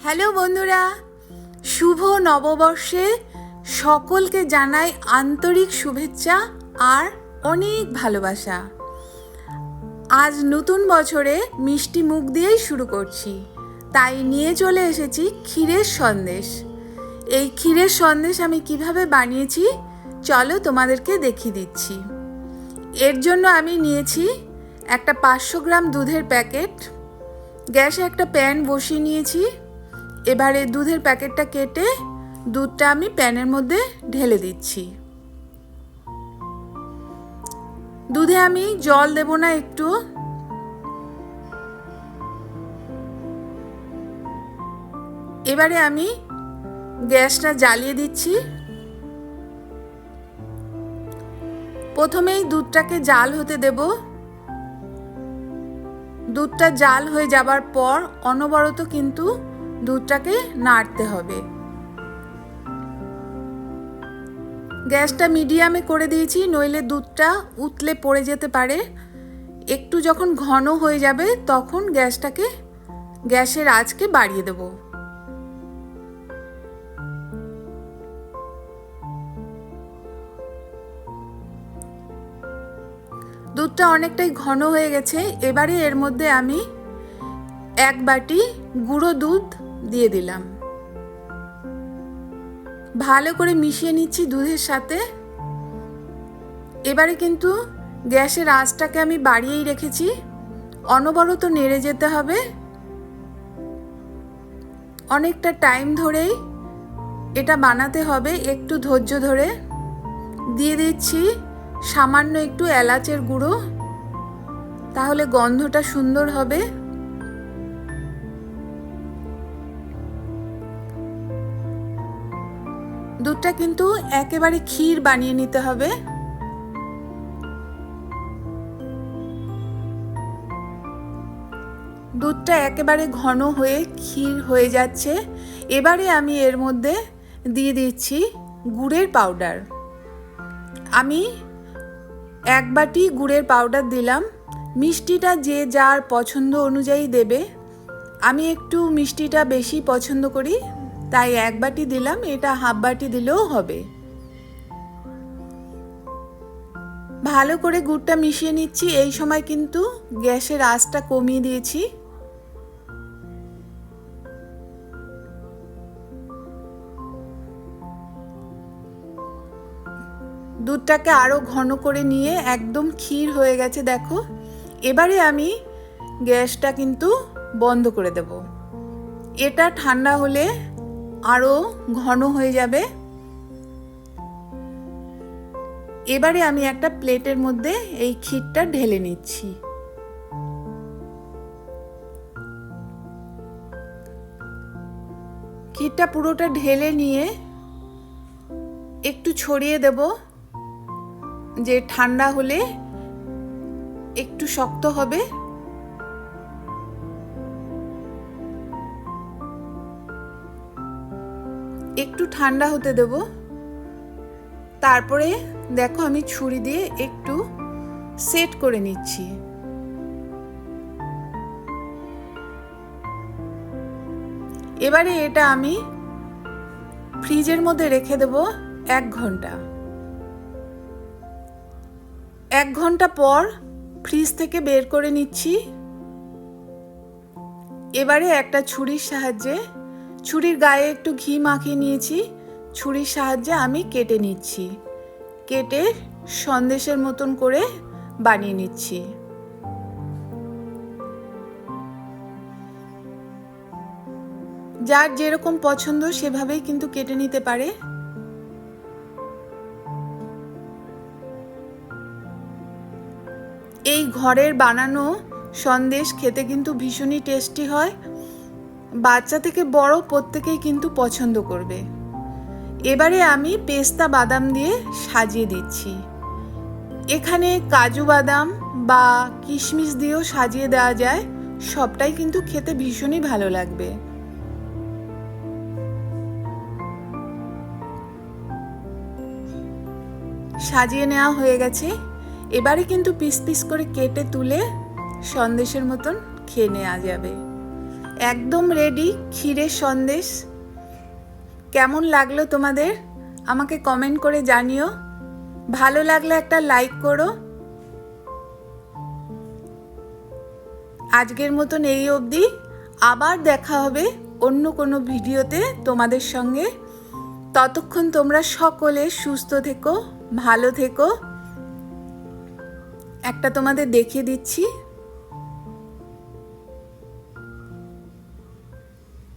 Hello বন্ধুরা, শুভ নববর্ষে সকলকে জানাই আন্তরিক শুভেচ্ছা আর অনেক ভালোবাসা। আজ নতুন বছরে মিষ্টি মুখ দিয়েই শুরু করছি, তাই নিয়ে চলে এসেছি ক্ষীরের সন্দেশ। এই ক্ষীরের সন্দেশ আমি কিভাবে বানিয়েছি চলো তোমাদেরকে দেখিয়ে দিচ্ছি। এর জন্য আমি নিয়েছি একটা 500 গ্রাম দুধের প্যাকেট। গ্যাসে একটা প্যান বসিয়ে নিয়েছি। এবারে দুধের প্যাকেটটা কেটে দুধটা আমি প্যানের মধ্যে ঢেলে দিচ্ছি। দুধে আমি জল দেব না একটু। এবারে আমি গ্যাসটা জ্বালিয়ে দিচ্ছি। প্রথমেই দুধটাকে জাল হতে দেব। দুধটা জাল হয়ে যাবার পর অনবরত কিন্তু দুধটাকে নাড়তে হবে। গ্যাসটা মিডিয়ামে করে দিয়েছি, নইলে দুধটা উতলে পড়ে যেতে পারে। একটু যখন ঘন হয়ে যাবে তখন গ্যাসের আঁচকে বাড়িয়ে দেব। দুধটা অনেকটাই ঘন হয়ে গেছে। এবারে এর মধ্যে আমি 1 বাটি গুঁড়ো দুধ দিয়ে দিলাম। ভালো করে মিশিয়ে নিচ্ছি দুধের সাথে। এবারে কিন্তু গ্যাসের আঁচটাকে আমি বাড়িয়েই রেখেছি, অনবরত নেড়ে যেতে হবে। অনেকটা টাইম ধরেই এটা বানাতে হবে, একটু ধৈর্য ধরে। দিয়ে দিচ্ছি সামান্য একটু এলাচের গুঁড়ো, তাহলে গন্ধটা সুন্দর হবে। দুধটা কিন্তু একেবারে ক্ষীর বানিয়ে নিতে হবে। দুধটা একেবারে ঘন হয়ে ক্ষীর হয়ে যাচ্ছে। এবারে আমি এর মধ্যে দিয়ে দিচ্ছি গুড়ের পাউডার। আমি 1 বাটি গুড়ের পাউডার দিলাম। মিষ্টিটা যে যার পছন্দ অনুযায়ী দেবে। আমি একটু মিষ্টিটা বেশি পছন্দ করি, তাই 1 বাটি দিলাম। এটা হাফ বাটি দিলেও হবে। ভালো করে গুড়টা মিশিয়ে নিচ্ছি। এই সময় কিন্তু গ্যাসের আঁচটা কমিয়ে দিয়েছি। দুধটাকে আরো ঘন করে নিয়ে একদম ক্ষীর হয়ে গেছে দেখো। এবারে আমি গ্যাসটা কিন্তু বন্ধ করে দেব। এটা ঠান্ডা হলে আরো ঘন হয়ে যাবে। এবারে আমি একটা প্লেটের মধ্যে এই ক্ষীরটা ঢেলে নিচ্ছি। ক্ষীরটা পুরোটা ঢেলে নিয়ে একটু ছড়িয়ে দেব, যে ঠান্ডা হলে একটু শক্ত হবে। একটু ঠান্ডা হতে দেব। তারপরে দেখো আমি ছুরি দিয়ে একটু সেট করে নিচ্ছি। এবারে এটা আমি ফ্রিজের মধ্যে রেখে দেব 1 ঘন্টা। 1 ঘন্টা পর ফ্রিজ থেকে বের করে নিচ্ছি। এবারে একটা ছুরির সাহায্যে, ছুরির গায়ে একটু ঘি মাখিয়ে নিয়েছি, ছুরির সাহায্যে আমি কেটে নিচ্ছি। কেটে সন্দেশের মতন করে বানিয়ে নিচ্ছি। যার যেরকম পছন্দ সেভাবেই কিন্তু কেটে নিতে পারে। এই ঘরের বানানো সন্দেশ খেতে কিন্তু ভীষণই টেস্টি হয়। বাচ্চা থেকে বড় প্রত্যেকেই কিন্তু পছন্দ করবে। এবারে আমি পেস্তা বাদাম দিয়ে সাজিয়ে দিচ্ছি। এখানে কাজু বাদাম বা কিশমিশ দিয়েও সাজিয়ে দেওয়া যায়, সবটাই কিন্তু খেতে ভীষণই ভালো লাগবে। সাজিয়ে নেওয়া হয়ে গেছে। এবারে কিন্তু পিস পিস করে কেটে তুলে সন্দেশের মতন খেয়ে নেওয়া যাবে। একদম রেডি ক্ষীরের সন্দেশ। কেমন লাগলো তোমাদের আমাকে কমেন্ট করে জানিও। ভালো লাগলে একটা লাইক করো। আজকের মতন এই অবধি, আবার দেখা হবে অন্য কোনো ভিডিওতে তোমাদের সঙ্গে। ততক্ষণ তোমরা সকলে সুস্থ থেকো, ভালো থেকো। একটা তোমাদের দেখিয়ে দিচ্ছি।